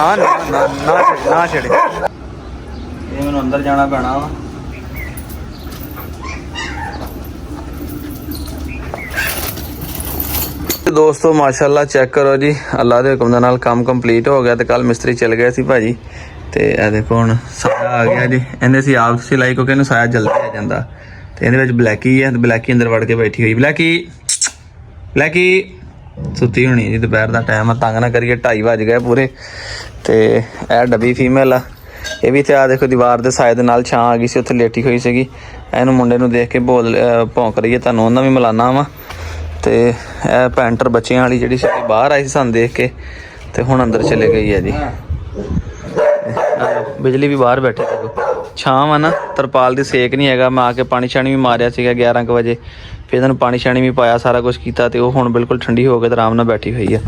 ਨਾ ਨਾ ਨਾ ਨਾ ਛੇੜੇ ਇਹ ਮੈਨੂੰ ਅੰਦਰ ਜਾਣਾ ਪੈਣਾ ਵਾ। दोस्तों माशाल्लाह चेक करो जी, अल्लाह के हुक्म नाल काम कंप्लीट हो गया। तो कल मिस्त्री चल गए सी भाजी, तो यह देखो हुण साया आ गया जी। इन्हें असीं आप सिलाई क्योंकि इन्हूं साया जल्दी आ जाता। तो इहदे विच ब्लैकी है, ब्लैकी अंदर वड़ के बैठी हुई। ब्लैकी ब्लैकी सुती होनी जी, दोपहर का टाइम है, तंग ना करिए। 2:30 बज गए पूरे। तो यह डब्बी फीमेल आ, ये भी तो आ देखो दीवार के साए दे नाल छां आ गई सी, उत्थे लेटी हुई सीगी। इहनूं मुंडे नूं देख के बोल भौंक रही है, तुहानूं उन्हां भी मिलाना वा। तो यह पैंटर बच्चों वाली जी सी बाहर आई सी सानूं देख के, तो हुण अंदर चले गई है जी। बिजली भी बाहर बैठे देखो, छांव है ना, तरपाल दी सेक नहीं है। मैं आके पानी शानी भी मारिया सीगा 11 बजे, फिर इन्होंने पानी शानी भी पाया, सारा कुछ किया। तो हुण बिल्कुल ठंडी हो गई, तो आराम नाल बैठी हुई है।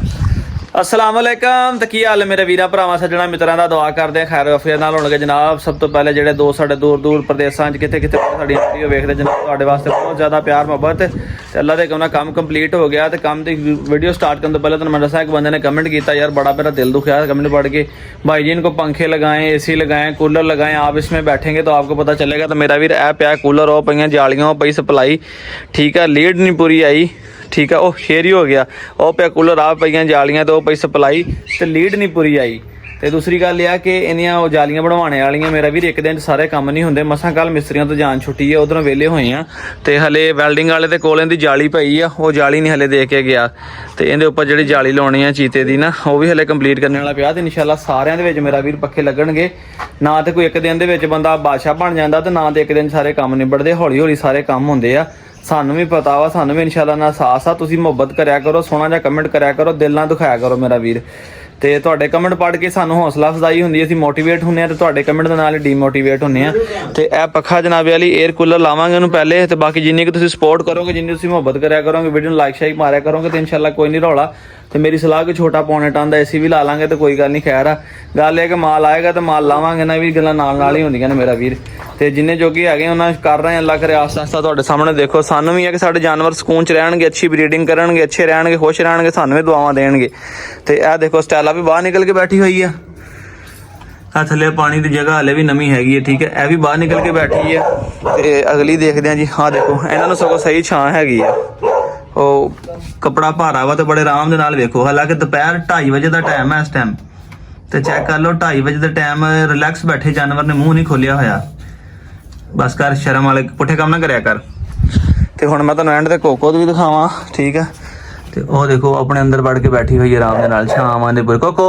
अस्सलाम वालेकुम, तो की हाल है मेरे वीरां भरावां सज्जणा मित्रां दा। दुआ करदे खैर वफियत नाल होणगे जनाब। सब तो पहले जिहड़े दोस्त साडे दूर दूर प्रदेशां च किते किते साडी वीडियो वेखदे जनाब, तुहाडे वास्ते बहुत ज़्यादा प्यार मुहब्बत। ते अल्लाह दे हुक्म काम कंप्लीट हो गया। तो काम दी वीडियो स्टार्ट करने तो पहले तुहानूं मैं दस्सां, एक बंदे ने कमेंट किया यार, बड़ा मेरा दिल दुखिया कमेंट पढ़ के। भाई जी इनको पंखे लगाएं, AC लगाएं, कूलर लगाएं, आप इसमें बैठेंगे तो आपको पता चलेगा। तो मेरा वीर ऐ पिया कूलर, वो पईयां जालियां, वो पई सप्लाई, ठीक है, लीड नहीं पूरी आई, ठीक है, वह शेर ही हो गया। वह पे कूलर आ पईयां जालियां, तो पई सप्लाई, तो लीड नहीं पूरी आई। तो दूसरी गल यह कि इन्नियां वो जालियां बनवाने वालियां मेरा भी एक दिन सारे काम नहीं होंगे। मसां कल मिस्त्रियों तो जान छुट्टी है, उधरों वेले होए हैं। तो हले वैल्डिंग वाले के कोल इहदी जाली पई आ, वो जाली नहीं हले दे के गया। तो इहदे उपर जिहड़ी जाली लाउणी है चीते दी ना, वो भी हले कंप्लीट करने वाला पिया। तो इंशाअल्लाह सारियां दे विच मेरा वीर पक्खे लगणगे ना। तो कोई एक दिन दे विच बंदा बादशाह बन जाता, तो ना तो एक दिन सारे काम निबड़दे, हौली हौली सारे काम होंदे आ। सानू भी पता वा, सानू भी इंशाअल्लाह ना साथ आ। तुसीं मुहब्बत करया करो, सोहना जिहा कमेंट करया करो, दिल ना दुखाया करो मेरा वीर। तो तुहाडे कमेंट पढ़ के सानू हौसला अफजाई हुंदी, असीं मोटीवेट हुंदे आ, ते तुहाडे कमेंट दे नाल ही डीमोटीवेट हुंदे आ। तो यह पक्खा जनाबे वाली एयर कूलर लावांगे उन्होंने पहले। तो बाकी जिन्नी कि तुसीं सपोर्ट करोगे, जिन्नी तुसीं मुहब्बत करया करोगे, वीडियो नूं लाइक शाइक मारिया करोगे, तो इंशाअल्लाह कोई नहीं रौला। तो मेरी सलाह कि छोटा पौने टन का AC भी ला लांगे, तो कोई गल नहीं। खैर आ गल है कि माल आएगा तो माल लावांगे ना, भी गल्लां नाल ही होंदियां ने मेरा वीर। तो जिन्ने जोगी है उन्हें कर रहे हैं, अल्लाह करे आस्ता आस्ता तुहाडे सामने देखो। सानू भी है कि साडे जानवर सकून च रहणगे, अच्छी ब्रीडिंग करनगे, अच्छे रहणगे, खुश रहणगे, सानू भी दुआवां देणगे। तो यह देखो स्टैला भी बाहर निकल के बैठी हुई है, थल्ले पानी की जगह हले भी नमी हैगी है, ठीक है, यह भी बाहर निकल के बैठी है। तो अगली देखते हैं जी। हाँ देखो इन्होंने सगों सही छां हैगी है, वो कपड़ा भारा वा, तो बड़े आराम दे नाल वेखो। हालांकि दोपहर 2:30 बजे का टाइम है इस टाइम, तो चेक कर लो 2:30 बजे का टाइम, रिलैक्स बैठे जानवर ने, मूँह नहीं खोलिया होया। बस कर शर्म वाले पुठे काम ना करया कर। तो हुण मैं तुहानूं एंड ते कोको भी दिखावां, ठीक है। तो वह देखो अपने अंदर वड़ के बैठी हुई है आराम दे नाल, छावां दे पूरे कोको,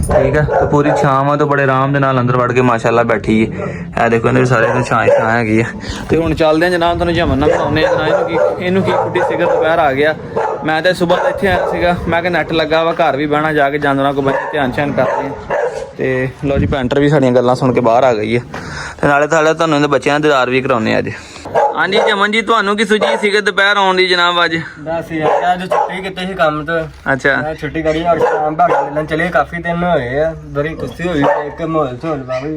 ठीक है। तो पूरी छां तो बड़े आराम के नाल अंदर वड़ के माशाअल्लाह बैठी है। यह देखो इन्हें सारे तो छां छां हैगी है। तो हुण चलते हैं जनाब, तुहानूं जमन ना बनाउने जनाब। इनू की खुटी सीगा, दोपहर आ गया। मैं तो सुबह इत्थे आया सीगा, मैं कि नैट लगा वा, घर भी बहना जाके जानवरों को बच्चे ध्यान श्यान करते हैं। तो लो जी पैंटर भी साड़ियां गल्लां सुन के बाहर आ गई है। तो नाले थाले तुहानूं इहदे बच्चों का दीदार भी कराउने अज। हाँ जी जमन जी, तुहानूं की सुझी सीगे दोपहर आउण दी जनाब अज? बस यार अज छुट्टी कीती सी काम तो। अच्छा मैं छुट्टी करी और शाम भागा मिलन चले, काफी दिन होए आ, बड़ी खुशी हुई एक माहौल ढोल बाबी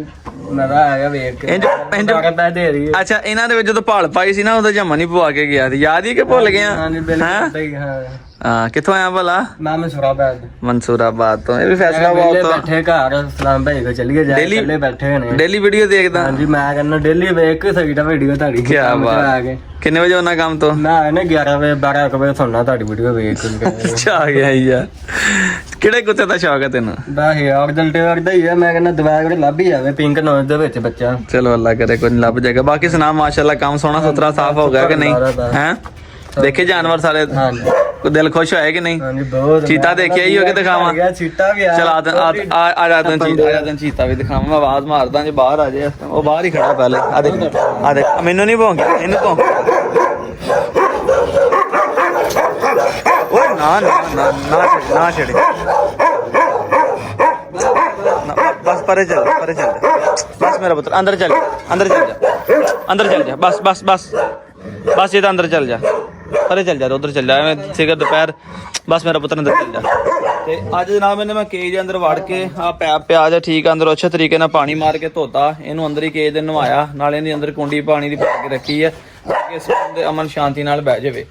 मजा आया वेख के। पै दे रही है। अच्छा इन्हां दे विच जदों भाल पाई सी ना, उदों जमन ही पवा के गया सी, याद ही कि भुल गया? हां जी बिल्कुल। हां हाँ कित्थों आया भला? मैं मंसूराबाद। मंसूराबाद तो ये भी फैसलाबाद तो बैठे घर सलाम भाई को चलिए जाए, चले बैठे ने डेली वीडियो देखदा? हां जी मैं कहना डेली वेख के सही वीडियो ताड़ी। क्या बात, कितने बजे होना काम तो? मैं ना 11 बजे 12 बजे सुनना ताड़ी वीडियो वेख के। अच्छा आ गया यार, किहड़े कुत्ते दा शौक है तेनू? बस यार दलटे वरदा ही है, मैं कहना दवा के ਲੱਭ ਹੀ ਜਾਵੇ पिंक नॉइज ਦੇ ਵਿੱਚ ਬੱਚਾ। चलो अल्लाह करे कोई नहीं ਲੱਭ जाएगा। बाकी सुना माशाल्लाह काम सोना सुथरा साफ हो गया कि नहीं हैं? देखे जानवर सारे? हां दिल खुश है कि नहीं? हां जी बहुत। चीता देखिया ही हो के दिखावा? चीता भी चल आ जाता चीता भी दिखावा। मैं आवाज मारदा जे बाहर आ जाए, वो बाहर ही खड़ा पहले। आ देख मैनू नहीं भौंक, इनू भौंक। ओए ना ना ना ना छेड़े, बस परे चल बस मेरा पुत्र अंदर चल जा बस बस बस बस ये तो अंदर चल जा, परे चल जा, उधर चल जा। मैं सीगा दोपहर, बस मेरा पुत्र अंदर चल जा। ते अज जनाब मैंने मैं केज अंदर वड़ के आ पैप प्याज ठीक अंदर अच्छे तरीके नाल पानी मार के धोता, इनू अंदर ही केज दे नवाया, नाले इहदी अंदर कुंडी पानी दी पा के रखी है ताकि इस बंदे अमन शांति नाल बह जावे।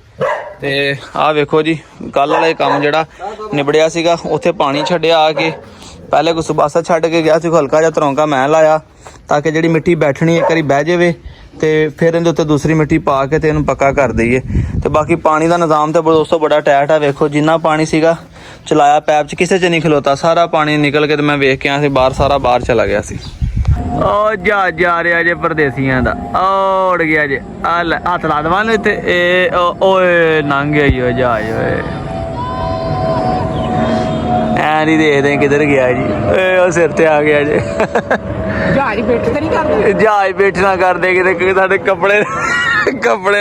ते आ वेखो जी कल वाला काम जिहड़ा निबड़िया सीगा, उत्थे पानी छड्डिया आके ਪਹਿਲੇ ਕੋ ਸੁਬਾਸਾ ਛੱਡ ਕੇ ਗਿਆ ਸੀ, ਹਲਕਾ ਜਿਹਾ ਤਰੌਂਕਾ ਮੈਂ ਲਾਇਆ ਤਾਂ ਕਿ ਜਿਹੜੀ ਮਿੱਟੀ ਬੈਠਣੀ ਇੱਕ ਵਾਰੀ ਬਹਿ ਜਾਵੇ ਤੇ ਫਿਰ ਇਹਦੇ ਉੱਤੇ ਦੂਸਰੀ ਮਿੱਟੀ ਪਾ ਕੇ ਤੇ ਇਹਨੂੰ ਪੱਕਾ ਕਰ ਦਈਏ। ਤੇ ਬਾਕੀ ਪਾਣੀ ਦਾ ਨਿਜ਼ਾਮ ਤੇ ਦੋਸਤੋ ਬੜਾ ਟਾਈਟ ਆ। ਵੇਖੋ ਜਿੰਨਾ ਪਾਣੀ ਸੀਗਾ ਚਲਾਇਆ ਪੈਪ 'ਚ ਕਿਸੇ 'ਚ ਨਹੀਂ ਖਲੋਤਾ, ਸਾਰਾ ਪਾਣੀ ਨਿਕਲ ਕੇ ਤੇ ਮੈਂ ਵੇਖ ਕੇ ਆਇਆ ਸੀ ਬਾਹਰ, ਸਾਰਾ ਬਾਹਰ ਚਲਾ ਗਿਆ ਸੀ। ਉਹ ਜਹਾਜ਼ ਜਾ ਰਿਹਾ ਜੇ ਪਰਦੇਸੀਆਂ ਦਾ, ਉੜ ਗਿਆ ਜੇ। ਆ ਲੈ ਹੱਥ ਲਾ ਦੇਵਾਂ ਨੂੰ ਇੱਥੇ। ਇਹ ਓਏ ਲੰਘ ਗਿਆ ਜੀ ਉਹ ਜਹਾਜ਼। ਓਏ ਐ ਨਹੀਂ ਦੇਖਦੇ ਕਿੱਧਰ ਗਿਆ ਜੀ। ਓਏ ਉਹ ਸਿਰ ਤੇ ਆ ਗਿਆ ਜੇ। ਜਹਾਜ਼ ਬੈਠ ਤੇ ਨਹੀਂ ਕਰਦੇ, ਜਹਾਜ਼ ਬੈਠਣਾ ਕਰਦੇ ਕਿਤੇ ਸਾਡੇ ਕੱਪੜੇ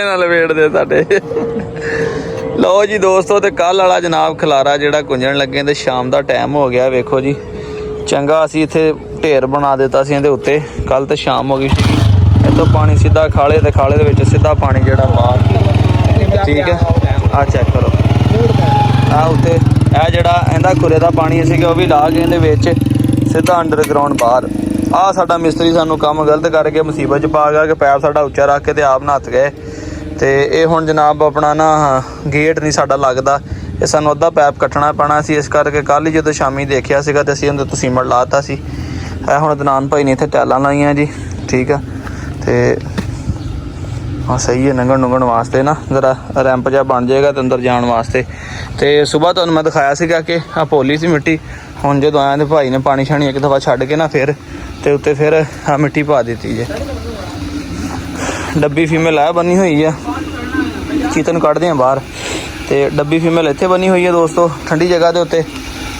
ਨਾਲ ਲਪੇਟਦੇ ਸਾਡੇ। ਲਓ ਜੀ ਦੋਸਤੋ, ਤੇ ਕੱਲ ਵਾਲਾ ਜਨਾਬ ਖਲਾਰਾ ਜਿਹੜਾ ਗੁੰਜਣ ਲੱਗੇ ਤੇ ਸ਼ਾਮ ਦਾ ਟਾਈਮ ਹੋ ਗਿਆ। ਵੇਖੋ ਜੀ ਚੰਗਾ ਅਸੀਂ ਇੱਥੇ ਢੇਰ ਬਣਾ ਦਿੱਤਾ ਸੀ ਇਹਦੇ ਉੱਤੇ। ਕੱਲ ਤੇ ਸ਼ਾਮ ਹੋ ਗਈ ਸੀ, ਇੱਥੋਂ ਪਾਣੀ ਸਿੱਧਾ ਖਾਲੇ ਤੇ ਖਾਲੇ ਦੇ ਵਿੱਚ ਸਿੱਧਾ ਪਾਣੀ ਜਿਹੜਾ ਬਾਹਰ। ਠੀਕ ਹੈ, ਆਹ ਚੈੱਕ ਕਰੋ ਆਹ ਉੱਤੇ ਇਹ ਜਿਹੜਾ ਇਹਦਾ ਖੁਰੇ ਦਾ ਪਾਣੀ ਸੀਗਾ ਉਹ ਵੀ ਲਾ ਕੇ ਇਹਦੇ ਵਿੱਚ ਸਿੱਧਾ ਅੰਡਰਗਰਾਊਂਡ ਬਾਹਰ। ਆਹ ਸਾਡਾ ਮਿਸਤਰੀ ਸਾਨੂੰ ਕੰਮ ਗਲਤ ਕਰਕੇ ਮੁਸੀਬਤ 'ਚ ਪਾ ਗਿਆ ਕਿ ਪੈਪ ਸਾਡਾ ਉੱਚਾ ਰੱਖ ਕੇ ਤੇ ਆਪ ਨੱਥ ਗਏ। ਤੇ ਇਹ ਹੁਣ ਜਨਾਬ ਆਪਣਾ ਨਾ ਗੇਟ ਨਹੀਂ ਸਾਡਾ ਲੱਗਦਾ, ਇਹ ਸਾਨੂੰ ਅੱਧਾ ਪੈਪ ਕੱਟਣਾ ਪੈਣਾ ਸੀ। ਇਸ ਕਰਕੇ ਕੱਲ੍ਹ ਹੀ ਜਦੋਂ ਸ਼ਾਮੀ ਦੇਖਿਆ ਸੀਗਾ ਤੇ ਅਸੀਂ ਉਹਦੇ ਤੋਂ ਸੀਮੈਂਟ ਲਾਤਾ ਸੀ। ਇਹ ਹੁਣ ਦਨਾਨ ਭਾਈ ਨੇ ਇੱਥੇ ਟੈਲਾਂ ਲਾਈਆਂ ਜੀ। ਠੀਕ ਆ, ਤੇ ਹਾਂ ਸਹੀ ਹੈ ਲੰਘਣ ਨੁੰਘਣ ਵਾਸਤੇ ਨਾ, ਜ਼ਰਾ ਰੈਂਪ ਜਿਹਾ ਬਣ ਜਾਏਗਾ ਤੇ ਅੰਦਰ ਜਾਣ ਵਾਸਤੇ। ਤੇ ਸੁਬਾਹ ਤੁਹਾਨੂੰ ਮੈਂ ਦਿਖਾਇਆ ਸੀਗਾ ਕਿ ਆਹ ਪੋਲੀ ਸੀ ਮਿੱਟੀ। ਹੁਣ ਜਦੋਂ ਆਇਆ ਤੇ ਭਾਈ ਨੇ ਪਾਣੀ ਛਾਣੀ ਇੱਕ ਦਫਾ ਛੱਡ ਕੇ ਨਾ ਫਿਰ ਤੇ ਉੱਤੇ ਫਿਰ ਆਹ ਮਿੱਟੀ ਪਾ ਦਿੱਤੀ ਜੇ। ਡੱਬੀ ਫੀਮੇਲ ਆ ਬਣੀ ਹੋਈ ਆ, ਚੀਤਨ ਕੱਢਦੇ ਆ ਬਾਹਰ। ਤੇ ਡੱਬੀ ਫੀਮੇਲ ਇੱਥੇ ਬਣੀ ਹੋਈ ਹੈ ਦੋਸਤੋ ਠੰਡੀ ਜਗ੍ਹਾ ਦੇ ਉੱਤੇ।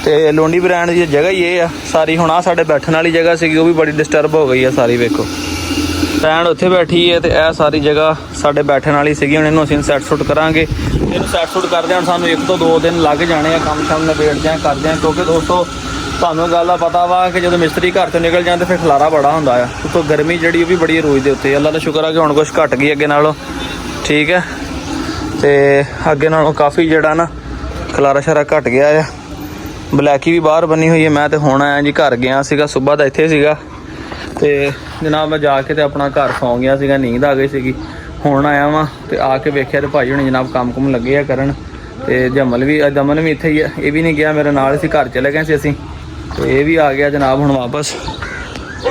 ਤੇ ਲੋਂਡੀ ਬ੍ਰਾਂਡ ਦੀ ਜਗ੍ਹਾ ਹੀ ਇਹ ਆ ਸਾਰੀ। ਹੁਣ ਆ ਸਾਡੇ ਬੈਠਣ ਵਾਲੀ ਜਗ੍ਹਾ ਸੀਗੀ ਉਹ ਵੀ ਬੜੀ ਡਿਸਟਰਬ ਹੋ ਗਈ ਆ ਸਾਰੀ। ਵੇਖੋ ਬ੍ਰਾਂਡ ਉੱਥੇ ਬੈਠੀ ਹੈ ਤੇ ਇਹ ਸਾਰੀ ਜਗ੍ਹਾ ਸਾਡੇ ਬੈਠਣ ਵਾਲੀ ਸੀਗੀ। ਹੁਣ ਇਹਨੂੰ ਅਸੀਂ ਸੈੱਟ ਸੁੱਟ ਕਰਾਂਗੇ। ਇਹਨੂੰ ਸੈੱਟ ਸੁੱਟ ਕਰਦੇ ਹੁਣ ਸਾਨੂੰ 1 ਤੋਂ 2 ਦਿਨ ਲੱਗ ਜਾਣੇ ਆ। ਕੰਮ ਸ਼ਾਮ ਨਿਬੇੜਦੇ ਆ ਕਰਦੇ ਆ, ਕਿਉਂਕਿ ਦੋਸਤੋ ਤੁਹਾਨੂੰ ਗੱਲ ਦਾ ਪਤਾ ਵਾ ਕਿ ਜਦੋਂ ਮਿਸਤਰੀ ਘਰ ਤੋਂ ਨਿਕਲ ਜਾਂਦੇ ਫਿਰ ਖਲਾਰਾ ਬੜਾ ਹੁੰਦਾ ਆ। ਉੱਤੋਂ ਗਰਮੀ ਜਿਹੜੀ ਉਹ ਵੀ ਬੜੀ ਰੋਜ਼ ਦੇ ਉੱਤੇ। ਅੱਲਾ ਦਾ ਸ਼ੁਕਰ ਆ ਕਿ ਹੁਣ ਕੁਛ ਘਟ ਗਈ ਅੱਗੇ ਨਾਲੋਂ। ਠੀਕ ਹੈ, ਤੇ ਅੱਗੇ ਨਾਲੋਂ ਕਾਫੀ ਜਿਹੜਾ ਨਾ ਖਲਾਰਾ ਸ਼ਾਰਾ ਘਟ ਗਿਆ ਆ। ਬਲੈਕੀ ਵੀ ਬਾਹਰ ਬਣੀ ਹੋਈ ਹੈ। ਮੈਂ ਤੇ ਹੁਣ ਆਇਆ ਜੀ, ਘਰ ਗਿਆ ਸੀਗਾ ਸੁਬਾਹ ਦਾ ਇੱਥੇ ਸੀਗਾ ਤੇ ਜਨਾਬ ਮੈਂ ਜਾ ਕੇ ਤੇ ਆਪਣਾ ਘਰ ਸੌਂ ਗਿਆ ਸੀਗਾ, ਨੀਂਦ ਆ ਗਈ ਸੀਗੀ। ਹੁਣ ਆਇਆ ਵਾਂ ਤੇ ਆ ਕੇ ਵੇਖਿਆ ਤੇ ਭਾਈ ਹੁਣੀ ਜਨਾਬ ਕੰਮ ਕੁਮ ਲੱਗੇ ਆ ਕਰਨ। ਤੇ ਦਮਨ ਵੀ ਇੱਥੇ ਹੀ ਆ, ਇਹ ਵੀ ਨਹੀਂ ਗਿਆ ਮੇਰੇ ਨਾਲ ਸੀ, ਘਰ ਚਲੇ ਗਏ ਸੀ ਅਸੀਂ। ਤੇ ਇਹ ਵੀ ਆ ਗਿਆ ਜਨਾਬ ਹੁਣ ਵਾਪਸ।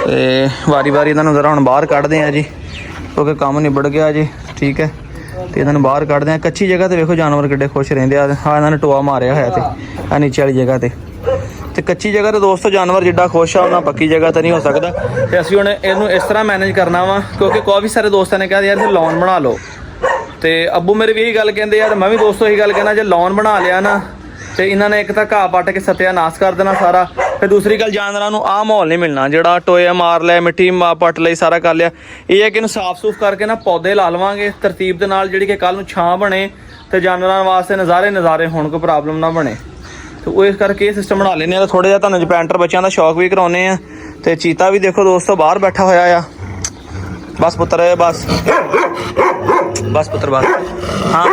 ਤੇ ਵਾਰੀ ਵਾਰੀ ਇਹਨਾਂ ਨੂੰ ਜ਼ਰਾ ਹੁਣ ਬਾਹਰ ਕੱਢਦੇ ਆ ਜੀ, ਕਿਉਂਕਿ ਕੰਮ ਨਿਬੜ ਗਿਆ ਜੀ। ਠੀਕ ਹੈ, ਤੇ ਇਹਨਾਂ ਨੂੰ ਬਾਹਰ ਕੱਢਦੇ ਆ। ਕੱਚੀ ਜਗ੍ਹਾ ਤੇ ਵੇਖੋ ਜਾਨਵਰ ਕਿੱਡੇ ਖੁਸ਼ ਰਹਿੰਦੇ ਆ। ਹਾਂ ਇਹਨਾਂ ਨੇ ਟੋਆ ਮਾਰਿਆ ਹੋਇਆ ਤੇ ਆ ਨੀਚੇ ਵਾਲੀ ਜਗ੍ਹਾ ਤੇ ਕੱਚੀ ਜਗ੍ਹਾ ਤੇ ਦੋਸਤੋ ਜਾਨਵਰ ਜਿੱਡਾ ਖੁਸ਼ ਆ ਉਹਨਾਂ ਪੱਕੀ ਜਗ੍ਹਾ ਤੇ ਨਹੀਂ ਹੋ ਸਕਦਾ। ਤੇ ਅਸੀਂ ਹੁਣ ਇਹਨੂੰ ਇਸ ਤਰ੍ਹਾਂ ਮੈਨੇਜ ਕਰਨਾ ਵਾ, ਕਿਉਂਕਿ ਕਾਫੀ ਸਾਰੇ ਦੋਸਤਾਂ ਨੇ ਕਿਹਾ ਯਾਰ ਇਹ ਲੌਨ ਬਣਾ ਲਓ। ਤੇ ਅੱਬੂ ਮੇਰੇ ਵੀ ਇਹੀ ਗੱਲ ਕਹਿੰਦੇ ਯਾਰ, ਮੈਂ ਵੀ ਦੋਸਤੋ ਇਹੀ ਗੱਲ ਕਹਿਣਾ, ਜੇ ਲੌਨ ਬਣਾ ਲਿਆ ਨਾ ਤੇ ਇਹਨਾਂ ਨੇ ਇੱਕ ਤਾਂ ਘਾਹ ਪੱਟ ਕੇ ਸਤਿਆਨਾਸ਼ ਕਰ ਦੇਣਾ ਸਾਰਾ। ਫਿਰ ਦੂਸਰੀ ਗੱਲ ਜਾਨਵਰਾਂ ਨੂੰ ਆਹ ਮਾਹੌਲ ਨਹੀਂ ਮਿਲਣਾ ਜਿਹੜਾ ਟੋਏ ਮਾਰ ਲਿਆ, ਮਿੱਟੀ ਪੱਟ ਲਈ, ਸਾਰਾ ਕਰ ਲਿਆ। ਇਹ ਹੈ ਕਿ ਇਹਨੂੰ ਸਾਫ਼ ਸੂਫ ਕਰਕੇ ਨਾ ਪੌਦੇ ਲਾ ਲਵਾਂਗੇ ਤਰਤੀਬ ਦੇ ਨਾਲ, ਜਿਹੜੀ ਕਿ ਕੱਲ੍ਹ ਨੂੰ ਛਾਂ ਬਣੇ ਤੇ ਜਾਨਵਰਾਂ ਵਾਸਤੇ ਨਜ਼ਾਰੇ ਹੋਣ, ਕੋਈ ਪ੍ਰੋਬਲਮ ਨਾ ਬਣੇ। ਤੇ ਉਹ ਇਸ ਕਰਕੇ ਇਹ ਸਿਸਟਮ ਬਣਾ ਲੈਂਦੇ ਆ। ਤਾਂ ਥੋੜ੍ਹਾ ਜਿਹਾ ਤੁਹਾਨੂੰ ਜਪੈਂਟਰ ਬੱਚਿਆਂ ਦਾ ਸ਼ੌਕ ਵੀ ਕਰਾਉਂਦੇ ਆ। ਤੇ ਚੀਤਾ ਵੀ ਦੇਖੋ ਦੋਸਤੋ ਬਾਹਰ ਬੈਠਾ ਹੋਇਆ ਆ। ਬਸ ਪੁੱਤਰ ਬਸ ਪੁੱਤਰ ਬਸ। ਹਾਂ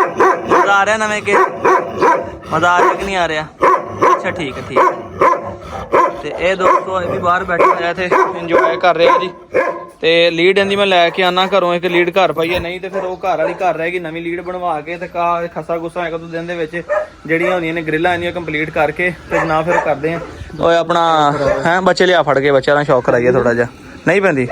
ਮਜ਼ਾ ਆ ਰਿਹਾ ਨਵੇਂ ਕੇ? ਮਜ਼ਾ ਆ ਰਿਹਾ ਕਿ ਨਹੀਂ ਆ ਰਿਹਾ? ਅੱਛਾ ਠੀਕ ਹੈ। ਤੇ ਇਹ ਦੋਸਤੋ ਇਹ ਵੀ ਬਾਹਰ ਬੈਠੇ ਹੋਇਆ ਤੇ ਇੰਜੋਏ ਕਰ ਰਿਹਾ ਜੀ। ਤੇ ਲੀਡ ਇਹਦੀ ਮੈਂ ਲੈ ਕੇ ਆਉਣਾ ਘਰੋਂ, ਇੱਕ ਲੀਡ ਘਰ ਪਈ ਹੈ, ਨਹੀਂ ਤੇ ਫਿਰ ਉਹ ਘਰ ਵਾਲੀ ਘਰ ਰਹੇਗੀ। ਨਵੀਂ ਲੀਡ ਬਣਵਾ ਕੇ ਤੇ ਖਸਾ ਗੁੱਸਾ 1-2 ਦਿਨ ਦੇ ਵਿੱਚ ਜਿਹੜੀਆਂ ਹੁੰਦੀਆਂ ਨੇ ਗ੍ਰਿਲਾਂ ਇਹਦੀਆਂ ਕੰਪਲੀਟ ਕਰਕੇ ਤੇ ਨਾ ਫਿਰ ਕਰਦੇ ਆ। ਓਏ ਆਪਣਾ ਹੈ ਬੱਚੇ ਲਿਆ ਫੜ ਕੇ, ਬੱਚਿਆਂ ਦਾ ਸ਼ੌਕ ਕਰਾਈਏ ਥੋੜਾ ਜਿਹਾ। ਨਹੀਂ ਪੈਂਦੀ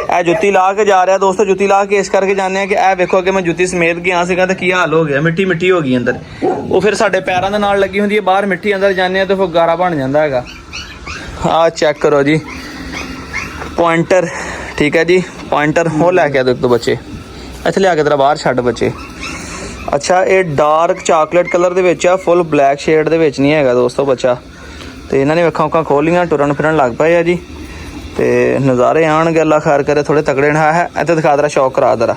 ਇਹ ਜੁੱਤੀ ਲਾ ਕੇ ਜਾ ਰਿਹਾ ਦੋਸਤੋ। ਜੁੱਤੀ ਲਾ ਕੇ ਇਸ ਕਰਕੇ ਜਾਂਦੇ ਆ ਕਿ ਇਹ ਵੇਖੋ ਕਿ ਮੈਂ ਜੁੱਤੀ ਸਮੇਤ ਗਿਆ ਸੀਗਾ ਤੇ ਕੀ ਹਾਲ ਹੋ ਗਿਆ, ਮਿੱਟੀ ਹੋ ਗਈ ਅੰਦਰ। ਉਹ ਫਿਰ ਸਾਡੇ ਪੈਰਾਂ ਦੇ ਨਾਲ ਲੱਗੀ ਹੁੰਦੀ ਹੈ, ਬਾਹਰ ਮਿੱਟੀ ਅੰਦਰ ਜਾਂਦੇ ਆ ਤੇ ਫਿਰ ਗਾਰਾ ਬਣ ਜਾਂਦਾ ਹੈਗਾ। ਆਹ ਚੈੱਕ ਕਰੋ ਜੀ ਪੁਆਇੰਟਰ। ਠੀਕ ਹੈ ਜੀ, ਪੁਆਇੰਟਰ ਉਹ ਲੈ ਕੇ ਆ ਦੋ ਬੱਚੇ ਇੱਥੇ ਲਿਆ ਕੇ ਤੇਰਾ ਬਾਹਰ ਛੱਡ ਬੱਚੇ। ਅੱਛਾ ਇਹ ਡਾਰਕ ਚਾਕਲੇਟ ਕਲਰ ਦੇ ਵਿੱਚ ਆ, ਫੁੱਲ ਬਲੈਕ ਸ਼ੇਡ ਦੇ ਵਿੱਚ ਨਹੀਂ ਹੈਗਾ ਦੋਸਤੋ ਬੱਚਾ। ਤੇ ਇਹਨਾਂ ਨੇ ਅੱਖਾਂ ਖੋਲੀਆਂ, ਟੁਰਨ ਫਿਰਨ ਲੱਗ ਪਏ ਆ ਜੀ। ਤੇ ਨਜ਼ਾਰੇ ਆਉਣਗੇ, ਅੱਲਾ ਖੈਰ ਕਰੇ, ਥੋੜੇ ਤਕੜੇ ਨਾ ਹੈ। ਇੱਥੇ ਦਿਖਾ ਦਰਾ ਸ਼ੌਕ ਕਰਾ ਦਰਾ।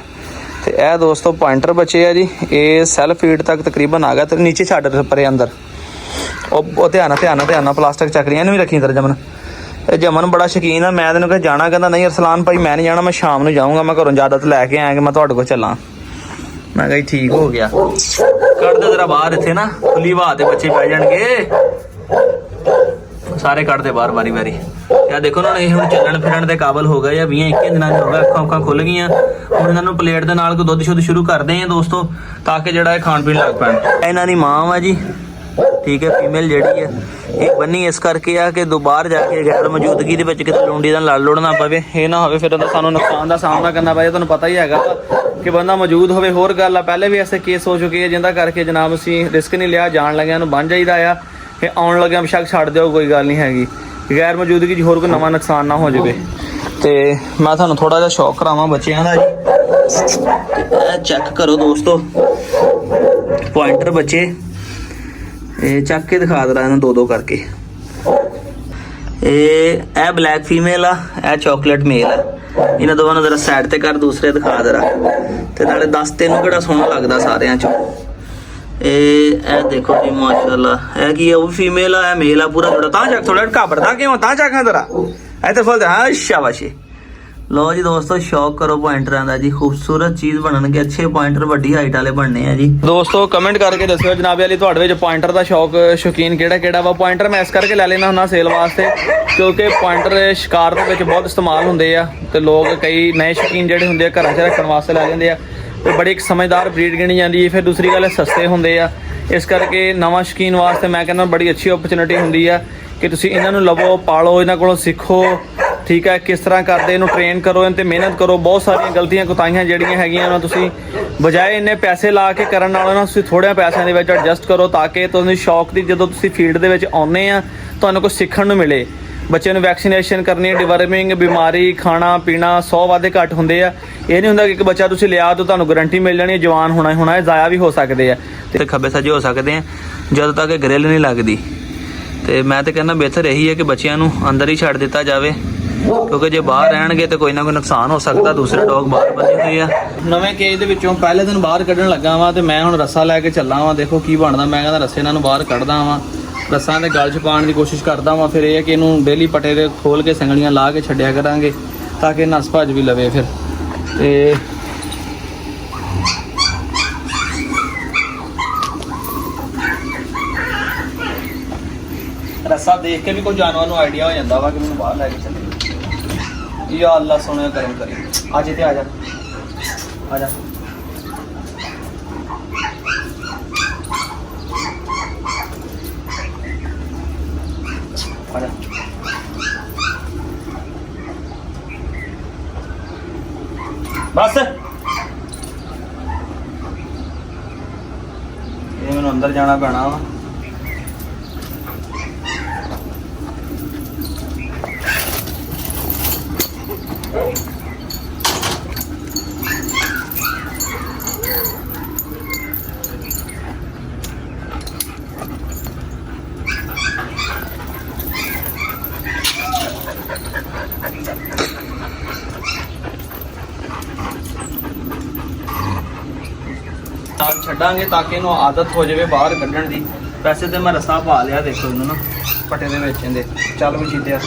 ਤੇ ਇਹ ਦੋਸਤੋ ਪੁਆਇੰਟਰ ਬੱਚੇ ਆ ਜੀ। ਇਹ ਸੈਲਫ ਫੀਡ ਤੱਕ ਤਕਰੀਬਨ ਆ ਗਿਆ ਤੇ ਨੀਚੇ ਛੱਡ ਪਰੇ ਅੰਦਰ। ਉਹ ਧਿਆਨ ਪਲਾਸਟਿਕ ਚੱਕਰੀਆਂ ਇਹਨੂੰ ਵੀ ਰੱਖੀ ਅੰਦਰ। ਜਮਨ ਇਹ ਜਮਨ ਬੜਾ ਸ਼ੌਕੀਨ ਆ। ਮੈਂ ਤੈਨੂੰ ਕਿਹਾ ਜਾਣਾ, ਕਹਿੰਦਾ ਨਹੀਂ ਅਰਸਲਾਨ ਭਾਈ ਮੈਂ ਨਹੀਂ ਜਾਣਾ, ਮੈਂ ਸ਼ਾਮ ਨੂੰ ਜਾਊਂਗਾ, ਮੈਂ ਘਰੋਂ ਇਜਾਜ਼ਤ ਲੈ ਕੇ ਆਇਆ ਕਿ ਮੈਂ ਤੁਹਾਡੇ ਕੋਲ ਚੱਲਾਂ। ਮੈਂ ਕਿਹਾ ਠੀਕ ਹੋ ਗਿਆ। ਕੱਢ ਦੇ ਜਰਾ ਬਾਹਰ, ਇੱਥੇ ਨਾ ਖੁੱਲੀ ਹਵਾ ਤੇ ਬੱਚੇ ਬਹਿ ਜਾਣਗੇ। ਸਾਰੇ ਕੱਢਦੇ ਬਾਹਰ ਵਾਰੀ ਯਾਰ ਦੇਖੋ ਨਾ, ਇਹ ਹੁਣ ਚੱਲਣ ਫਿਰਨ ਦੇ ਕਾਬਲ ਹੋ ਗਏ ਆ। 20-21 ਦਿਨਾਂ ਚ ਹੋ ਗਿਆ, ਅੱਖਾਂ ਖੁੱਲ ਗਈਆਂ। ਹੁਣ ਇਹਨਾਂ ਨੂੰ ਪਲੇਟ ਦੇ ਨਾਲ ਕੋਈ ਦੁੱਧ ਸ਼ੁੱਧ ਸ਼ੁਰੂ ਕਰਦੇ ਆ ਦੋਸਤੋ, ਤਾਂ ਕਿ ਜਿਹੜਾ ਇਹ ਖਾਣ ਪੀਣ ਲੱਗ ਪੈਣ। ਇਹਨਾਂ ਦੀ ਮਾਂ ਵਾ ਜੀ ਠੀਕ ਹੈ। ਫੀਮੇਲ ਜਿਹੜੀ ਹੈ ਇਹ ਬੰਨੀ ਇਸ ਕਰਕੇ ਆ ਕਿ ਦੁਬਾਰ ਜਾ ਕੇ ਗੈਰ ਮੌਜੂਦਗੀ ਦੇ ਵਿੱਚ ਕਿਤੇ ਲੂੰਡੀ ਦਾ ਲੜ ਲੁੜਨਾ ਪਵੇ, ਇਹ ਨਾ ਹੋਵੇ ਫਿਰ ਉਹਦਾ ਸਾਨੂੰ ਨੁਕਸਾਨ ਦਾ ਸਾਹਮਣਾ ਕਰਨਾ ਪਵੇ। ਤੁਹਾਨੂੰ ਪਤਾ ਹੀ ਹੈਗਾ ਕਿ ਬੰਦਾ ਮੌਜੂਦ ਹੋਵੇ। ਹੋਰ ਗੱਲ ਆ, ਪਹਿਲੇ ਵੀ ਐਸੇ ਕੇਸ ਹੋ ਚੁੱਕੇ ਆ ਜਿੰਦਾ ਕਰਕੇ ਜਨਾਬ ਅਸੀਂ ਰਿਸਕ ਨਹੀਂ ਲਿਆ, ਜਾਣ ਲੱਗਿਆਂ ਨੂੰ ਬਣ ਜਾਈਦਾ ਆ ਕਿ ਆਉਣ ਲੱਗਿਆਂ ਬੇਸ਼ੱਕ ਛੱਡ ਦਿਓ, ਕੋਈ ਗੱਲ ਨਹੀਂ ਹੈਗੀ। ਗੈਰ ਮੌਜੂਦਗੀ 'ਚ ਹੋਰ ਕੋਈ ਨਵਾਂ ਨੁਕਸਾਨ ਨਾ ਹੋ ਜਾਵੇ। ਤੇ ਮੈਂ ਤੁਹਾਨੂੰ ਥੋੜਾ ਜਿਹਾ ਸ਼ੌਕ ਕਰਾਵਾਂ ਬੱਚਿਆਂ ਦਾ ਜੀ। ਇਹ ਚੈੱਕ ਕਰੋ ਦੋਸਤੋ, ਪੁਆਇੰਟਰ ਬੱਚੇ, ਇਹ ਚੱਕ ਕੇ ਦਿਖਾ ਦਰਾ ਇਹਨਾਂ ਦੋ ਕਰਕੇ। ਇਹ ਬਲੈਕ ਫੀਮੇਲ ਆ, ਇਹ ਚਾਕਲੇਟ ਮੇਲ ਆ। ਇਹਨਾਂ ਦੋਵਾਂ ਨੂੰ ਜ਼ਰਾ ਸਾਈਡ ਤੇ ਕਰ, ਦੂਸਰੇ ਦਿਖਾ ਦਰਾ, ਤੇ ਨਾਲੇ ਦੱਸ ਤੈਨੂੰ ਕਿਹੜਾ ਸੋਹਣਾ ਲੱਗਦਾ ਸਾਰਿਆਂ ਚੋਂ। ਇਹ ਦੇਖੋ ਜੀ ਮਾਸ਼ਾਅੱਲਾ, ਇਹ ਕੀ ਹੈ, ਉਹ ਵੀ ਫੀਮੇਲ ਆ, ਇਹ ਮੇਲ ਆ ਪੂਰਾ ਜੋੜਾ। ਤਾਂ ਚੱਕ ਥੋੜਾ ਘਾਬਰਦਾ ਕਿਉਂ, ਤਾਂ ਚੱਕ ਜਰਾ ਇੱਥੇ ਫੁੱਲ। ਹਾਂ ਸ਼ਾਬਾਸ਼ੀ। ਲਓ ਜੀ ਦੋਸਤੋ, ਸ਼ੌਕ ਕਰੋ ਪੁਆਇੰਟਰਾਂ ਦਾ ਜੀ, ਖੂਬਸੂਰਤ ਚੀਜ਼ ਬਣਨਗੇ, ਅੱਛੇ ਪੁਆਇੰਟਰ ਵੱਡੀ ਹਾਈਟ ਵਾਲੇ ਬਣਨੇ ਆ ਜੀ। ਦੋਸਤੋ ਕਮੈਂਟ ਕਰਕੇ ਦੱਸਿਓ ਜਨਾਬ ਵਾਲੀ ਤੁਹਾਡੇ ਵਿੱਚ ਪੁਆਇੰਟਰ ਦਾ ਸ਼ੌਕੀਨ ਕਿਹੜਾ ਵਾ। ਪੁਆਇੰਟਰ ਮੈਂ ਇਸ ਕਰਕੇ ਲੈ ਲੈਣਾ ਹੁੰਦਾ ਸੇਲ ਵਾਸਤੇ ਕਿਉਂਕਿ ਪੁਆਇੰਟਰ ਸ਼ਿਕਾਰ ਦੇ ਵਿੱਚ ਬਹੁਤ ਇਸਤੇਮਾਲ ਹੁੰਦੇ ਆ, ਤੇ ਲੋਕ ਕਈ ਨਵੇਂ ਸ਼ੌਕੀਨ ਜਿਹੜੇ ਹੁੰਦੇ ਆ ਘਰਾਂ 'ਚ ਰੱਖਣ ਵਾਸਤੇ ਲੈ ਲੈਂਦੇ ਆ, ਤੇ ਬੜੀ ਇੱਕ ਸਮਝਦਾਰ ਬਰੀਡ ਗਿਣੀ ਜਾਂਦੀ ਹੈ। ਫਿਰ ਦੂਸਰੀ ਗੱਲ ਸਸਤੇ ਹੁੰਦੇ ਆ, ਇਸ ਕਰਕੇ ਨਵਾਂ ਸ਼ੌਕੀਨ ਵਾਸਤੇ ਮੈਂ ਕਹਿੰਦਾ ਬੜੀ ਅੱਛੀ ਓਪਰਚੁਨਿਟੀ ਹੁੰਦੀ ਆ ਕਿ ਤੁਸੀਂ ਇਹਨਾਂ ਨੂੰ ਲਵੋ, ਪਾਲੋ, ਇਹਨਾਂ ਕੋਲੋਂ ਸਿੱਖੋ, ਠੀਕ ਹੈ, ਕਿਸ ਤਰ੍ਹਾਂ ਕਰਦੇ ਇਹਨੂੰ ਟ੍ਰੇਨ ਕਰੋ, ਇਹਨਾਂ 'ਤੇ ਮਿਹਨਤ ਕਰੋ। ਬਹੁਤ ਸਾਰੀਆਂ ਗਲਤੀਆਂ ਕੁਤਾਹੀਆਂ ਜਿਹੜੀਆਂ ਹੈਗੀਆਂ ਉਹਨਾਂ ਤੁਸੀਂ ਬਜਾਏ ਇੰਨੇ ਪੈਸੇ ਲਾ ਕੇ ਕਰਨ ਨਾਲੋਂ ਨਾ ਤੁਸੀਂ ਥੋੜ੍ਹਿਆਂ ਪੈਸਿਆਂ ਦੇ ਵਿੱਚ ਐਡਜਸਟ ਕਰੋ, ਤਾਂ ਕਿ ਤੁਹਾਨੂੰ ਸ਼ੌਕ ਦੀ ਜਦੋਂ ਤੁਸੀਂ ਫੀਲਡ ਦੇ ਵਿੱਚ ਆਉਂਦੇ ਆ ਤੁਹਾਨੂੰ ਕੁਝ ਸਿੱਖਣ ਨੂੰ ਮਿਲੇ। ਬੱਚੇ ਨੂੰ ਵੈਕਸੀਨੇਸ਼ਨ ਕਰਨੀ, ਡਿਵਰਮਿੰਗ, ਬਿਮਾਰੀ, ਖਾਣਾ ਪੀਣਾ 100 ਵਾਧੇ ਘੱਟ ਹੁੰਦੇ ਆ। ਇਹ ਨਹੀਂ ਹੁੰਦਾ ਕਿ ਇੱਕ ਬੱਚਾ ਤੁਸੀਂ ਲਿਆ ਤਾਂ ਤੁਹਾਨੂੰ ਗਰੰਟੀ ਮਿਲ ਜਾਣੀ ਹੈ ਜਵਾਨ ਹੋਣਾ ਹੈ, ਜ਼ਾਇਆ ਵੀ ਹੋ ਸਕਦੇ ਆ ਤੇ ਖੱਬੇ ਸੱਜੇ ਹੋ ਸਕਦੇ ਆ ਜਦੋਂ ਤੱਕ ਗ੍ਰਿਲ ਨਹੀਂ ਲੱਗਦੀ। ਤੇ ਮੈਂ ਤਾਂ ਕਹਿੰਦਾ ਬਿਹਤਰ ਇਹੀ ਹੈ ਕਿ ਬੱਚਿਆਂ ਨੂੰ ਅੰਦਰ ਹੀ ਛੱਡ ਦਿੱਤਾ ਜਾਵੇ, ਕਿਉਂਕਿ ਜੇ ਬਾਹਰ ਰਹਿਣਗੇ ਤੇ ਕੋਈ ਨਾ ਕੋਈ ਨੁਕਸਾਨ ਹੋ ਸਕਦਾ। ਦੂਸਰੇ ਡੌਗ ਬਾਹਰ ਬੰਨੇ ਹੋਏ ਆ। ਨਵੇਂ ਕੇਜ ਦੇ ਵਿੱਚੋਂ ਪਹਿਲੇ ਦਿਨ ਬਾਹਰ ਕੱਢਣ ਲੱਗਾ ਵਾਂ ਤੇ ਮੈਂ ਹੁਣ ਰੱਸਾ ਲੈ ਕੇ ਚੱਲਾਂ ਵਾਂ, ਦੇਖੋ ਕੀ ਬਣਦਾ। ਮੈਂ ਕਹਿੰਦਾ ਰੱਸੇ ਇਹਨਾਂ ਨੂੰ ਬਾਹਰ ਕੱਢਦਾ ਵਾਂ, ਰੱਸਾਂ ਦੇ ਗਲ 'ਚ ਪਾਉਣ ਦੀ ਕੋਸ਼ਿਸ਼ ਕਰਦਾ ਵਾਂ। ਫਿਰ ਇਹ ਹੈ ਕਿ ਇਹਨੂੰ ਡੇਲੀ ਪੱਟੇ ਦੇ ਖੋਲ ਕੇ ਸੰਗਲੀਆਂ ਲਾ ਕੇ ਛੱਡਿਆ ਕਰਾਂਗੇ ਤਾਂ ਕਿ ਨਸ ਭੱਜ ਵੀ ਲਵੇ ਫਿਰ। ਤੇ ਰੱਸਾ ਦੇਖ ਕੇ ਵੀ ਕੋਈ ਜਾਨਵਰ ਨੂੰ ਆਈਡੀਆ ਹੋ ਜਾਂਦਾ ਵਾ ਕਿ ਮੈਨੂੰ ਬਾਹਰ ਲੈ ਕੇ ਚੱਲੇ। ਯਾ ਅੱਲਾ ਸੋਹਣਾ ਕਰਮ ਕਰੇ। ਅੱਜ ਇੱਥੇ ਆ ਜਾ, ਆ ਜਾ। ਆ ਜਾ। ਬਸ ਇਹ ਮੈਨੂੰ ਅੰਦਰ ਜਾਣਾ ਪੈਣਾ ਵਾ। ਨਾਲ ਛੱਡਾਂਗੇ ਤਾਂ ਕਿ ਇਹਨੂੰ ਆਦਤ ਹੋ ਜਾਵੇ ਬਾਹਰ ਕੱਢਣ ਦੀ। ਵੈਸੇ ਤੇ ਮੈਂ ਰੱਸਾ ਪਾ ਲਿਆ, ਦੇਖੋ ਇਹਨੂੰ ਨਾ ਪੱਟੇ ਦੇ ਵਿੱਚ ਇਹਦੇ। ਚੱਲ ਵੀ ਚੀਤਿਆ,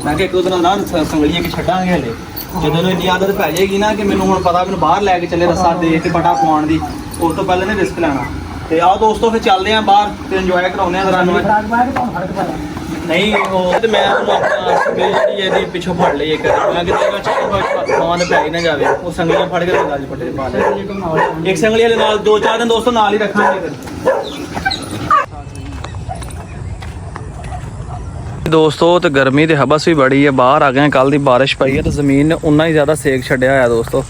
ਮੈਂ ਕਿਹਾ ਇੱਕ ਉਹਦੇ ਨਾਲ ਨਾ ਸੰਗਲੀਏ ਕਿ ਛੱਡਾਂਗੇ ਹਲੇ। ਜਦੋਂ ਇਹਨੂੰ ਇੰਨੀ ਆਦਤ ਪੈ ਜਾਏਗੀ ਨਾ ਕਿ ਮੈਨੂੰ ਹੁਣ ਪਤਾ ਮੈਨੂੰ ਬਾਹਰ ਲੈ ਕੇ ਚੱਲੇ ਰੱਸਾ ਦੇ ਕੇ ਪਟਾ ਪਵਾਉਣ ਦੀ, ਉਸ ਤੋਂ ਪਹਿਲਾਂ ਨੇ ਰਿਸਕ ਲੈਣਾ। ਤੇ ਆਓ ਦੋਸਤੋ ਫਿਰ ਚੱਲਦੇ ਆਂ ਬਾਹਰ ਤੇ ਇੰਜੋਏ ਕਰਾਉਂਦੇ ਆਂ ਜ਼ਰਾ ਨੂੰ। ਨਹੀਂ ਉਹ ਤੇ ਮੈਂ ਉਹਨੂੰ ਆਪਣਾ ਸੰਗਲੀ ਜਿਹੜੀ ਇਹਦੀ ਪਿੱਛੋਂ ਫੜ ਲਈ ਇੱਕ, ਮੈਂ ਕਿਤੇ ਮੈਂ ਚਾਹਾਂ ਦੇ ਪੈ ਹੀ ਨਾ ਜਾਵੇ। ਉਹ ਸੰਗਲੀਆਂ ਫੜ ਕੇ ਗੱਲ ਪੱਟੇ ਦੇ ਪਾ ਲਿਆ। ਇੱਕ ਸੰਗਲੀ ਵਾਲੇ ਨਾਲ 2-4 ਦਿਨ ਦੋਸਤੋ ਨਾਲ ਹੀ ਰੱਖਾਂਗੇ ਫਿਰ। ਦੋਸਤੋ ਤੇ ਗਰਮੀ ਤੇ ਹਬਸ ਵੀ ਬੜੀ ਹੈ, ਬਾਹਰ ਆ ਗਏ। ਕੱਲ ਦੀ ਬਾਰਿਸ਼ ਪਈ ਹੈ ਤੇ ਜ਼ਮੀਨ ਨੇ ਉਨਾ ਹੀ ਜ਼ਿਆਦਾ ਸੇਕ ਛੱਡਿਆ ਹੋਇਆ ਦੋਸਤੋ।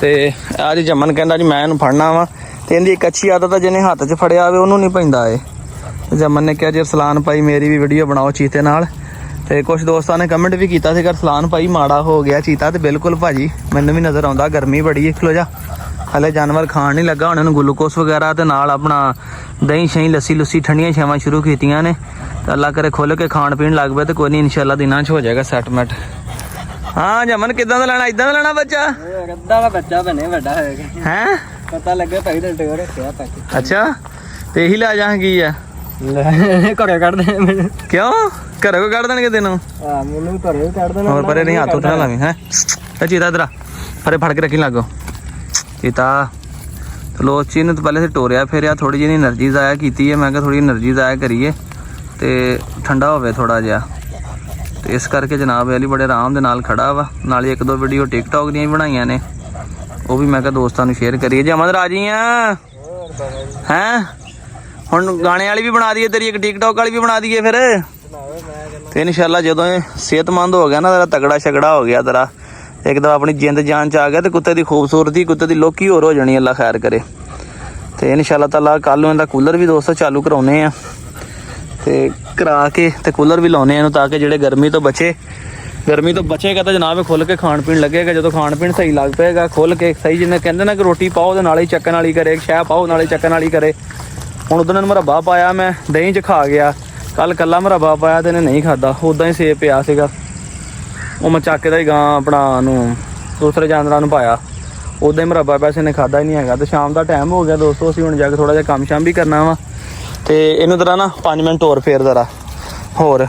ਤੇ ਅੱਜ ਜਮਨ ਕਹਿੰਦਾ ਜੀ ਮੈਂ ਇਹਨੂੰ ਫੜਨਾ ਵਾ, ਤੇ ਇਹਦੀ ਇੱਕ ਅੱਛੀ ਆਦਤ ਆ, ਜਿਹਨੇ ਹੱਥ 'ਚ ਫੜਿਆ ਹੋਵੇ ਉਹਨੂੰ ਨਹੀਂ ਪੈਂਦਾ ਇਹ। ਜਮਨ ਨੇ ਕਿਹਾ ਜੀ ਅਰਸਲਾਨ ਭਾਈ ਮੇਰੀ ਵੀ ਵੀਡੀਓ ਬਣਾਓ ਚੀਤੇ ਨਾਲ। ਤੇ ਕੁਝ ਦੋਸਤਾਂ ਨੇ ਕਮੈਂਟ ਵੀ ਕੀਤਾ ਸੀਗਾ ਅਰਸਲਾਨ ਭਾਈ ਮਾੜਾ ਹੋ ਗਿਆ ਚੀਤਾ। ਤੇ ਬਿਲਕੁਲ ਭਾਜੀ ਮੈਨੂੰ ਵੀ ਨਜ਼ਰ ਆਉਂਦਾ, ਗਰਮੀ ਬੜੀ ਹੈ। ਖਲੋ ਜਾ, ਹਲੇ ਜਾਨਵਰ ਖਾਣ ਨਹੀਂ ਲੱਗਾ। ਹੁਣ ਇਹਨੂੰ ਗਲੂਕੋਸ ਵਗੈਰਾ ਤੇ ਨਾਲ ਆਪਣਾ ਦਹੀਂ ਸ਼ਹੀਂ ਲੱਸੀ ਲੁੱਸੀ ਠੰਡੀਆਂ ਛਾਵਾਂ ਸ਼ੁਰੂ ਕੀਤੀਆਂ ਨੇ। ਤੇ ਅੱਲਾ ਕਰੇ ਖੁੱਲ ਕੇ ਖਾਣ ਪੀਣ ਲੱਗ ਪਏ ਤੇ ਕੋਈ ਨਹੀਂ ਇਨਸ਼ਾਅੱਲਾ ਦਿਨਾਂ 'ਚ ਹੋ ਜਾਏਗਾ ਸੈਟਮੈਂਟ। ਹਾਂ ਜਮਨ ਕਿੱਦਾਂ ਦਾ ਲੈਣਾ, ਇਦਾਂ ਦਾ ਲੈਣਾ ਬੱਚਾ? ਅੱਧਾ ਵਾ ਬੱਚਾ ਬਣੇ ਵੱਡਾ ਹੋਏਗਾ। ਹੈ ਪਤਾ ਲੱਗੇ ਭਾਈ ਡੰਡੇ ਹੋ ਰੱਖਿਆ ਤੱਕ। ਅੱਛਾ ਤੇ ਇਹੀ ਲੈ ਜਾਵਾਂਗੀ ਆ ਘਰੇ ਕੱਢ ਦੇ ਮੈਨੂੰ। ਕਿਉਂ ਘਰੇ ਕੋ ਕੱਢ ਦੇਣਗੇ ਤੈਨੂੰ? ਹਾਂ ਮੈਨੂੰ ਘਰੇ ਕੱਢ ਦੇਣਾ। ਹੋਰ ਪਰੇ ਨਹੀਂ, ਹੱਥ ਉੱਠ ਨਾ ਲਾਵੀਂ। ਹੈ ਚੀਤਾ ਇਧਰ ਫਰੇ ਫੜ ਕੇ ਰੱਖੀ ਲਾਗੋ ਚੀਤਾ। ਲੋਚੀ ਨੂੰ ਤਾਂ ਪਹਿਲੇ ਸੇ ਟੋਰਿਆ ਫੇਰਿਆ, ਥੋੜੀ ਜਿਹੀ એનર્ਜੀ ਜ਼ਾਇਆ ਕੀਤੀ ਹੈ। ਮੈਂ ਕਿਹਾ ਥੋੜੀ એનર્ਜੀ ਜ਼ਾਇਆ ਕਰੀਏ ਤੇ ਠੰਡਾ ਹੋਵੇ ਥੋੜਾ ਜਿਹਾ। ਤੇ ਇਸ ਕਰਕੇ ਜਨਾਬ ਵਾਲੀ ਬੜੇ ਆਰਾਮ ਦੇ ਨਾਲ ਖੜਾ ਵਾ। ਨਾਲ ਹੀ 1-2 ਵੀਡੀਓ ਟਿਕਟੌਕ ਦੀਆਂ ਵੀ ਬਣਾਈਆਂ ਨੇ, ਉਹ ਵੀ ਮੈਂ ਕਿਹਾ ਦੋਸਤਾਂ ਨੂੰ ਸ਼ੇਅਰ ਕਰੀਏ। ਜਮਨ ਰਾਜੀ ਆ ਹੈ ਹੁਣ ਗਾਣੇ ਵਾਲੀ ਵੀ ਬਣਾ ਦਈਏ ਤੇਰੀ, ਇੱਕ ਟਿਕਟੌਕ ਵਾਲੀ ਵੀ ਬਣਾ ਦਈਏ ਫਿਰ। ਤੇ ਇਨਸ਼ਾਅੱਲਾ ਜਦੋਂ ਇਹ ਸਿਹਤਮੰਦ ਹੋ ਗਿਆ ਨਾ, ਤੇਰਾ ਤਗੜਾ ਛਗੜਾ ਹੋ ਗਿਆ, ਤੇਰਾ ਇੱਕਦਮ ਆਪਣੀ ਜਿੰਦ ਜਾਨ ਚ ਆ ਗਿਆ, ਤੇ ਕੁੱਤੇ ਦੀ ਖੂਬਸੂਰਤੀ, ਕੁੱਤੇ ਦੀ ਲੋਕੀ ਹੋਰ ਹੋ ਜਾਣੀ, ਅੱਲਾ ਖੈਰ ਕਰੇ। ਤੇ ਇਨਸ਼ਾਅੱਲਾ ਤਾਲਾ ਕੱਲ ਨੂੰ ਇਹਦਾ ਕੂਲਰ ਵੀ ਦੋਸਤੋ ਚਾਲੂ ਕਰਾਉਨੇ ਆ, ਤੇ ਕਰਾ ਕੇ ਤੇ ਕੂਲਰ ਵੀ ਲਾਉਨੇ ਇਹਨੂੰ, ਤਾਂ ਕਿ ਜਿਹੜੇ ਗਰਮੀ ਤੋਂ ਬਚੇਗਾ ਤਾਂ ਜਨਾਬ ਖੁੱਲ ਕੇ ਖਾਣ ਪੀਣ ਲੱਗੇਗਾ। ਜਦੋਂ ਖਾਣ ਪੀਣ ਸਹੀ ਲੱਗ ਪਏਗਾ, ਖੁੱਲ ਕੇ ਸਹੀ, ਜਿੰਨੇ ਕਹਿੰਦੇ ਨਾ ਕਿ ਰੋਟੀ ਪਾਓ ਉਹਦੇ ਨਾਲ ਹੀ ਚੱਕਣ ਵਾਲੀ ਕਰੇ, ਸ਼ਾਹ ਪਾਓ ਨਾਲੇ ਚੱਕਣ ਵਾਲੀ ਕਰੇ। ਹੁਣ ਉਦੋਂ ਨੂੰ ਮੁਰੱਬਾ ਪਾਇਆ, ਮੈਂ ਦਹੀਂ 'ਚ ਖਾ ਗਿਆ। ਕੱਲ ਕੱਲਾ ਮੁਰੱਬਾ ਪਾਇਆ ਤੇ ਇਹਨੇ ਨਹੀਂ ਖਾਦਾ, ਉੱਦਾਂ ਹੀ ਸੇਬ ਪਿਆ ਸੀਗਾ, ਉਹ ਮੈਂ ਚੱਕ ਕੇ ਦਾ ਹੀ ਗਾਂ ਆਪਣਾ ਨੂੰ ਦੂਸਰੇ ਜਾਨਵਰਾਂ ਨੂੰ ਪਾਇਆ, ਉੱਦਾਂ ਹੀ ਮੁਰੱਬਾ ਪਿਆ ਸੀ, ਇਹਨੇ ਖਾਦਾ ਹੀ ਨਹੀਂ ਹੈਗਾ। ਤੇ ਸ਼ਾਮ ਦਾ ਟਾਈਮ ਹੋ ਗਿਆ ਦੋਸਤੋ, ਅਸੀਂ ਹੁਣ ਜਾ ਕੇ ਥੋੜਾ ਜਿਹਾ ਕੰਮ ਸ਼ਾਮ ਵੀ ਕਰਨਾ ਵਾ, ਤੇ ਇਹਨੂੰ ਜ਼ਰਾ ਨਾ 5 ਮਿੰਟ ਟੋਰ ਫੇਰ ਜ਼ਰਾ ਹੋਰ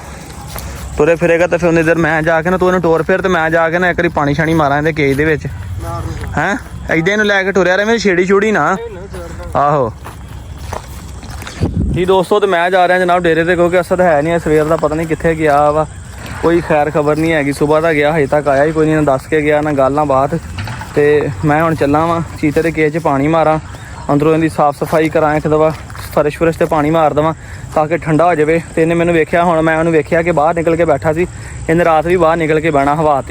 ਤੁਰੇ ਫਿਰੇਗਾ, ਤੇ ਫਿਰ ਉਹਨੇ ਇਧਰ ਮੈਂ ਜਾ ਕੇ ਨਾ, ਤੂੰ ਇਹਨੂੰ ਟੋਰ ਫੇਰ, ਤੇ ਮੈਂ ਜਾ ਕੇ ਨਾ ਇੱਕ ਵਾਰੀ ਪਾਣੀ ਛਾਣੀ ਮਾਰਾਂ ਇਹਦੇ ਕੇਜ ਦੇ ਵਿੱਚ। ਹੈਂ ਏਦਾਂ ਇਹਨੂੰ ਲੈ ਕੇ ਟੁਰਿਆ ਰਿਹਾ, ਮੇਰੀ ਛੇੜੀ ਨਾ। ਆਹੋ ਜੀ ਦੋਸਤੋ, ਤੇ ਮੈਂ ਜਾ ਰਿਹਾ ਜਨਾਬ ਡੇਰੇ ਤੇ, ਕਿਉਂਕਿ ਅਸਰ ਹੈ ਨਹੀਂ, ਸਵੇਰ ਦਾ ਪਤਾ ਨਹੀਂ ਕਿੱਥੇ ਗਿਆ ਵਾ, ਕੋਈ ਖੈਰ ਖਬਰ ਨਹੀਂ ਹੈਗੀ। ਸਵੇਰ ਦਾ ਗਿਆ, ਹਜੇ ਤੱਕ ਆਇਆ ਹੀ ਕੋਈ ਨਹੀਂ, ਨਾ ਦੱਸ ਕੇ ਗਿਆ, ਨਾ ਗੱਲ ਨਾ ਬਾਤ। ਤੇ ਮੈਂ ਹੁਣ ਚੱਲਾਂ ਵਾਂ ਚੀਤੇ ਦੇ ਕੇਜ 'ਚ ਪਾਣੀ ਮਾਰਾਂ, ਅੰਦਰੋਂ ਇਹਦੀ ਸਾਫ਼ ਸਫਾਈ ਕਰਾਂ, ਇੱਕ ਦਵਾ ਫਰਸ਼ ਤੇ ਪਾਣੀ ਮਾਰ ਦੇਵਾਂ ਤਾਂ ਕਿ ਠੰਡਾ ਹੋ ਜਾਵੇ। ਤੇ ਇਹਨੇ ਮੈਨੂੰ ਵੇਖਿਆ, ਹੁਣ ਮੈਂ ਉਹਨੂੰ ਵੇਖਿਆ ਕਿ ਬਾਹਰ ਨਿਕਲ ਕੇ ਬੈਠਾ ਸੀ, ਇਹਨੇ ਰਾਤ ਵੀ ਬਾਹਰ ਨਿਕਲ ਕੇ ਬਹਿਣਾ ਹਵਾ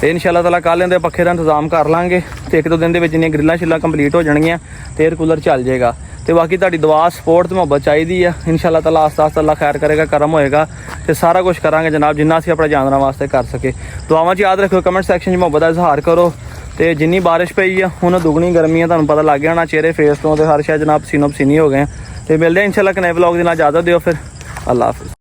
ਤੇ ਇਨਸ਼ਾਅੱਲਾ ਤਾਲਾ ਕੱਲ੍ਹ ਇਹਦੇ ਪੱਖੇ ਦਾ ਇੰਤਜ਼ਾਮ ਕਰ ਲਾਂਗੇ, ਤੇ 1-2 ਦਿਨ ਦੇ ਵਿੱਚ ਜਿੰਨੀਆਂ ਗ੍ਰਿਲਾਂ ਛਿੱਲਾਂ ਕੰਪਲੀਟ ਹੋ ਜਾਣਗੀਆਂ ਤੇ ਏਅਰ ਕੂਲਰ ਚੱਲ ਜਾਏਗਾ। ਤੇ ਬਾਕੀ ਤੁਹਾਡੀ ਦੁਆ ਸਪੋਰਟ ਤੇ ਮੁਹੱਬਤ ਚਾਹੀਦੀ ਆ। ਇਨਸ਼ਾਅੱਲਾ ਤਾਲਾ ਆਸਤਾ ਅੱਲਾ ਖੈਰ ਕਰੇਗਾ, ਕਰਮ ਹੋਏਗਾ, ਤੇ ਸਾਰਾ ਕੁਝ ਕਰਾਂਗੇ ਜਨਾਬ ਜਿੰਨਾ ਅਸੀਂ ਆਪਣੇ ਜਾਨਵਰਾਂ ਵਾਸਤੇ ਕਰ ਸਕੇ। ਦੁਆਵਾਂ 'ਚ ਯਾਦ ਰੱਖਿਓ, ਕਮੈਂਟ ਸੈਕਸ਼ਨ 'ਚ ਮੁਹੱਬਤ ਦਾ ਇਜ਼ਹਾਰ ਕਰੋ। ਤੇ ਜਿੰਨੀ ਬਾਰਿਸ਼ ਪਈ ਆ ਹੁਣ ਦੁੱਗਣੀ ਗਰਮੀ ਆ, ਤੁਹਾਨੂੰ ਪਤਾ ਲੱਗ ਗਿਆ ਹੋਣਾ ਚਿਹਰੇ ਫੇਸ ਤੋਂ, ਤੇ ਹਰ ਸ਼ਾਇਦ ਜਨਾਬ ਪਸੀਨੋ ਪਸੀਨੀ ਹੋ ਗਏ। ਤੇ ਮਿਲਦੇ ਆ ਇਨਸ਼ਾਅੱਲਾ ਨਵੇਂ ਵਲੌਗ ਦੇ ਨਾਲ, ਇਜਾਜ਼ਤ ਦਿਓ ਫਿਰ, ਅੱਲਾ ਹਾਫਿਜ਼।